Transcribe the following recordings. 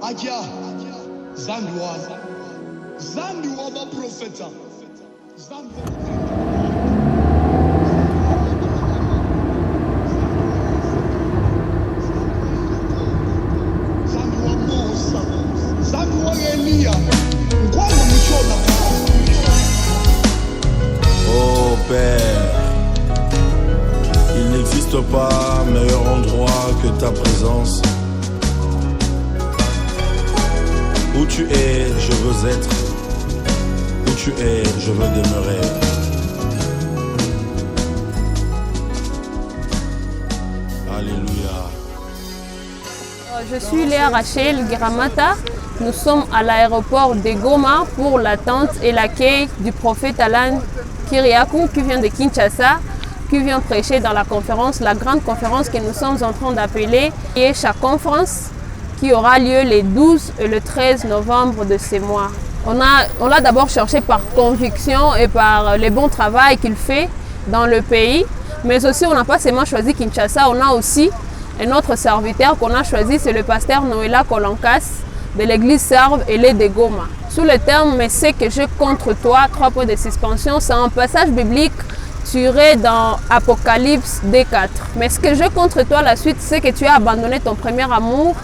Akia, Zandiwa ba profeta. Zandiwa Musa, Zandiwa Elia. Ngwana mchona. Oh Père, il n'existe pas meilleur endroit que ta présence. Où tu es, je veux être. Où tu es, je veux demeurer. Alléluia. Je suis Léa Rachel Giramata. Nous sommes à l'aéroport de Goma pour l'attente et l'accueil du prophète Alan Kyriakou qui vient de Kinshasa, qui vient prêcher dans la conférence, la grande conférence que nous sommes en train d'appeler Yesha Conference, qui aura lieu les 12 et le 13 novembre de ce mois. On l'a d'abord cherché par conviction et par le bon travail qu'il fait dans le pays, mais aussi on n'a pas seulement choisi Kinshasa, on a aussi un autre serviteur qu'on a choisi, c'est le pasteur Noéla Kolankas de l'église Serve et les de Goma. Sous le terme « Mais ce que j'ai contre toi », 3 points de suspension, c'est un passage biblique tiré dans Apocalypse D4. Mais ce que j'ai contre toi, la suite, c'est que tu as abandonné ton premier amour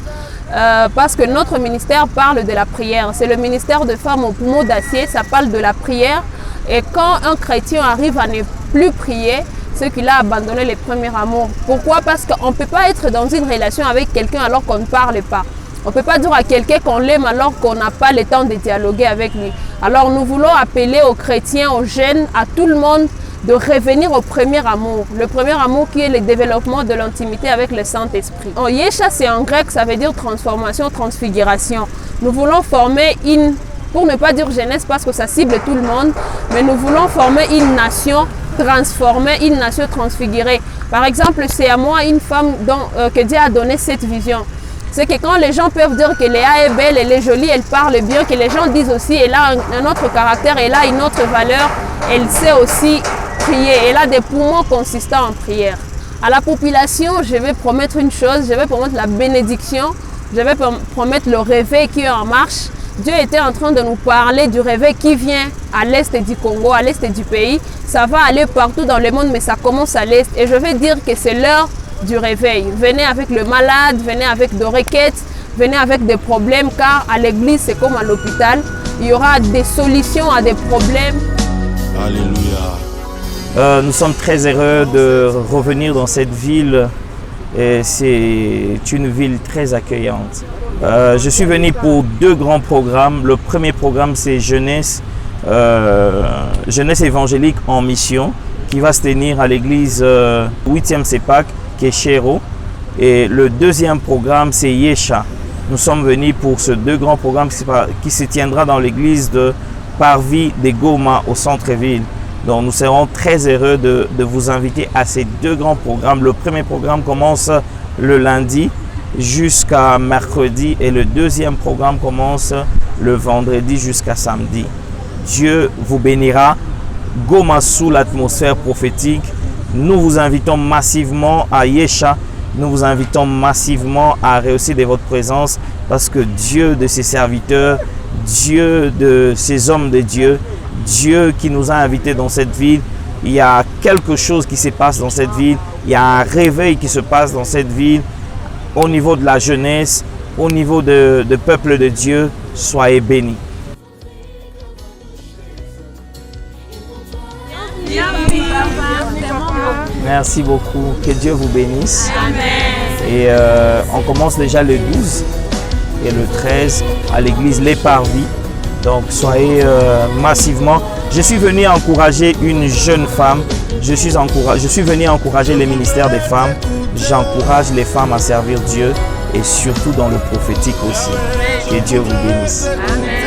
parce que notre ministère parle de la prière. C'est le ministère de femmes au poumon d'acier, ça parle de la prière. Et quand un chrétien arrive à ne plus prier, c'est qu'il a abandonné le premier amour. Pourquoi? Parce qu'on ne peut pas être dans une relation avec quelqu'un alors qu'on ne parle pas. On ne peut pas dire à quelqu'un qu'on l'aime alors qu'on n'a pas le temps de dialoguer avec lui. Alors nous voulons appeler aux chrétiens, aux jeunes, à tout le monde de revenir au premier amour. Le premier amour qui est le développement de l'intimité avec le Saint-Esprit. Yesha, c'est en grec, ça veut dire transformation, transfiguration. Nous voulons former une, pour ne pas dire jeunesse parce que ça cible tout le monde, mais nous voulons former une nation transformée, une nation transfigurée. Par exemple, c'est à moi une femme que Dieu a donné cette vision. C'est que quand les gens peuvent dire que Léa est belle, elle est jolie, elle parle bien, que les gens disent aussi qu'elle a un autre caractère, elle a une autre valeur, elle sait aussi prier, elle a des poumons consistants en prière. À la population, je vais promettre une chose, je vais promettre la bénédiction, je vais promettre le réveil qui est en marche. Dieu était en train de nous parler du réveil qui vient à l'est du Congo, à l'est du pays. Ça va aller partout dans le monde, mais ça commence à l'est. Et je vais dire que c'est l'heure du réveil. Venez avec le malade, venez avec des requêtes, venez avec des problèmes, car à l'église, c'est comme à l'hôpital. Il y aura des solutions à des problèmes. Alléluia. Nous sommes très heureux de revenir dans cette ville. C'est une ville très accueillante. Je suis venu pour 2 grands programmes. Le premier programme, c'est Jeunesse évangélique en mission, qui va se tenir à l'église 8e CEPAC, qui est Chéro. Et le deuxième programme, c'est Yesha. Nous sommes venus pour ce 2 grands programmes qui se tiendra dans l'église de Parvis de Goma au centre-ville. Donc nous serons très heureux de vous inviter à ces 2 grands programmes. Le premier programme commence le lundi jusqu'à mercredi et le deuxième programme commence le vendredi jusqu'à samedi. Dieu vous bénira. Goma sous l'atmosphère prophétique. Nous vous invitons massivement à Yesha. Nous vous invitons massivement à rehausser de votre présence parce que Dieu de ses serviteurs, Dieu de ces hommes de Dieu, Dieu qui nous a invités dans cette ville, il y a quelque chose qui se passe dans cette ville, il y a un réveil qui se passe dans cette ville au niveau de la jeunesse, au niveau de peuple de Dieu. Soyez bénis. Merci beaucoup. Que Dieu vous bénisse. Amen. Et on commence déjà le 12 et le 13 à l'église Les Parvis. Donc soyez massivement. Je suis venu encourager une jeune femme. Je suis venu encourager les ministères des femmes. J'encourage les femmes à servir Dieu et surtout dans le prophétique aussi. Que Dieu vous bénisse. Amen.